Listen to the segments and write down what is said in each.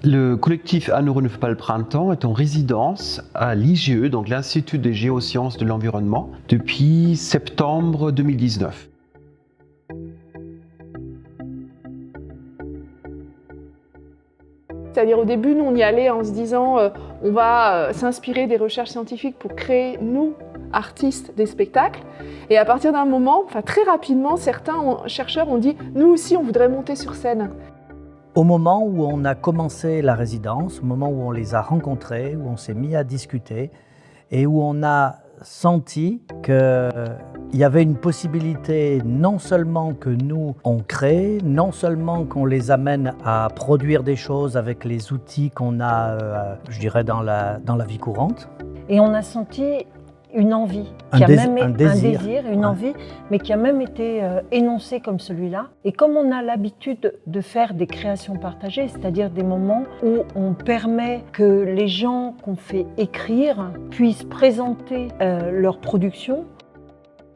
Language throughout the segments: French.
Le collectif Un euro ne fait pas le printemps est en résidence à l'IGE, donc l'Institut des géosciences de l'environnement, depuis septembre 2019. C'est-à-dire au début, nous on y allait en se disant on va s'inspirer des recherches scientifiques pour créer, nous, artistes, des spectacles. Et à partir d'un moment, très rapidement, certains chercheurs ont dit nous aussi on voudrait monter sur scène. Au moment où on a commencé la résidence, au moment où on les a rencontrés, où on s'est mis à discuter et où on a senti qu'il y avait une possibilité non seulement que nous on crée, non seulement qu'on les amène à produire des choses avec les outils qu'on a, je dirais, dans la vie courante. Et on a senti une envie, un désir, une envie, mais qui a même été énoncée comme celui-là. Et comme on a l'habitude de faire des créations partagées, c'est-à-dire des moments où on permet que les gens qu'on fait écrire puissent présenter leur production.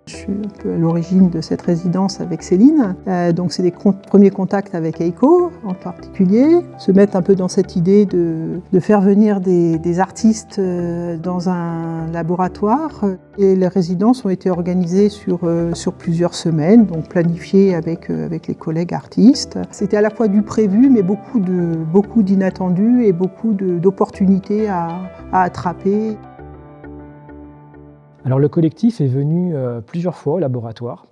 Je suis un peu à l'origine de cette résidence avec Céline, donc c'est des premiers contacts avec EICO en particulier, se mettre un peu dans cette idée de faire venir des artistes dans un laboratoire. Et les résidences ont été organisées sur plusieurs semaines, donc planifiées avec les collègues artistes. C'était à la fois du prévu, mais beaucoup d'inattendus et beaucoup d'opportunités à attraper. Alors le collectif est venu plusieurs fois au laboratoire.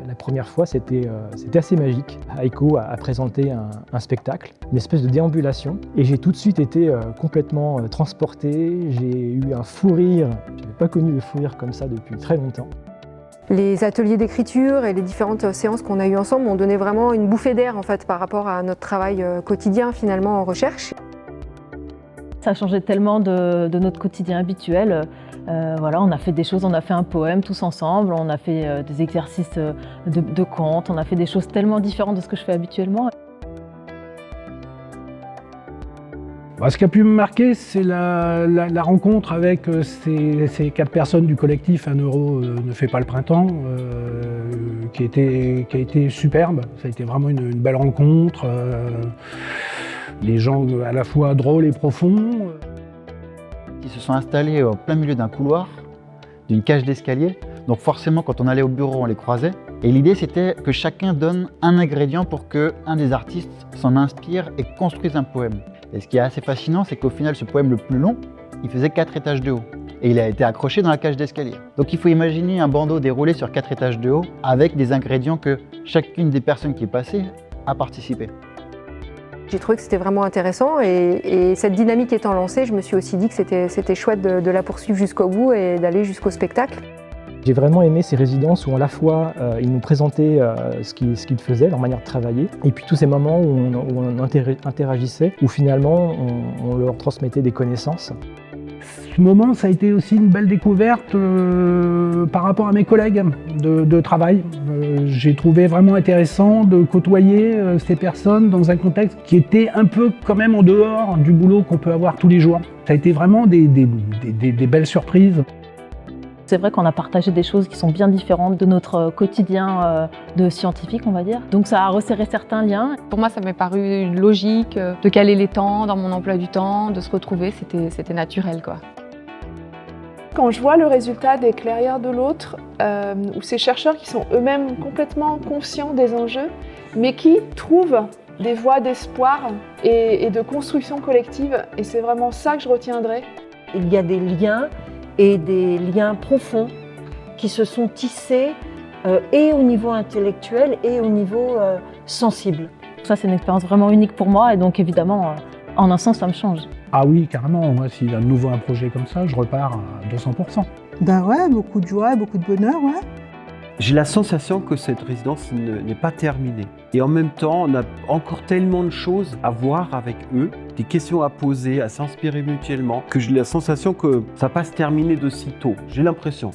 La première fois, c'était assez magique. EICO a présenté un spectacle, une espèce de déambulation, et j'ai tout de suite été complètement transporté. J'ai eu un fou rire. Je n'avais pas connu de fou rire comme ça depuis très longtemps. Les ateliers d'écriture et les différentes séances qu'on a eues ensemble m'ont donné vraiment une bouffée d'air en fait, par rapport à notre travail quotidien finalement en recherche. Ça a changé tellement de notre quotidien habituel. Voilà, on a fait des choses, on a fait un poème tous ensemble, on a fait des exercices de contes, on a fait des choses tellement différentes de ce que je fais habituellement. Ce qui a pu me marquer, c'est la rencontre avec ces 4 personnes du collectif Un euro ne fait pas le printemps, qui a été superbe. Ça a été vraiment une belle rencontre. Les gens à la fois drôles et profonds. Ils se sont installés au plein milieu d'un couloir, d'une cage d'escalier. Donc forcément, quand on allait au bureau, on les croisait. Et l'idée, c'était que chacun donne un ingrédient pour qu'un des artistes s'en inspire et construise un poème. Et ce qui est assez fascinant, c'est qu'au final, ce poème le plus long, il faisait 4 étages de haut. Et il a été accroché dans la cage d'escalier. Donc il faut imaginer un bandeau déroulé sur 4 étages de haut avec des ingrédients que chacune des personnes qui est passée a participé. J'ai trouvé que c'était vraiment intéressant et cette dynamique étant lancée, je me suis aussi dit que c'était chouette de la poursuivre jusqu'au bout et d'aller jusqu'au spectacle. J'ai vraiment aimé ces résidences où à la fois ils nous présentaient ce qu'ils faisaient, leur manière de travailler, et puis tous ces moments où on interagissait, où finalement on leur transmettait des connaissances. Ce moment, ça a été aussi une belle découverte par rapport à mes collègues de travail. J'ai trouvé vraiment intéressant de côtoyer ces personnes dans un contexte qui était un peu quand même en dehors du boulot qu'on peut avoir tous les jours. Ça a été vraiment des belles surprises. C'est vrai qu'on a partagé des choses qui sont bien différentes de notre quotidien de scientifique, on va dire. Donc ça a resserré certains liens. Pour moi, ça m'est paru logique de caler les temps dans mon emploi du temps, de se retrouver, c'était naturel, quoi. Quand je vois le résultat des Clairières de l'autre, où ces chercheurs qui sont eux-mêmes complètement conscients des enjeux, mais qui trouvent des voies d'espoir et de construction collective, et c'est vraiment ça que je retiendrai. Il y a des liens et des liens profonds qui se sont tissés et au niveau intellectuel et au niveau sensible. Ça, c'est une expérience vraiment unique pour moi et donc évidemment, en un sens, ça me change. Ah oui, carrément. Moi, s'il y a de nouveau un projet comme ça, je repars à 200%. Ben ouais, beaucoup de joie, beaucoup de bonheur, ouais. J'ai la sensation que cette résidence n'est pas terminée. Et en même temps, on a encore tellement de choses à voir avec eux, des questions à poser, à s'inspirer mutuellement, que j'ai la sensation que ça va pas se terminer de si tôt. J'ai l'impression.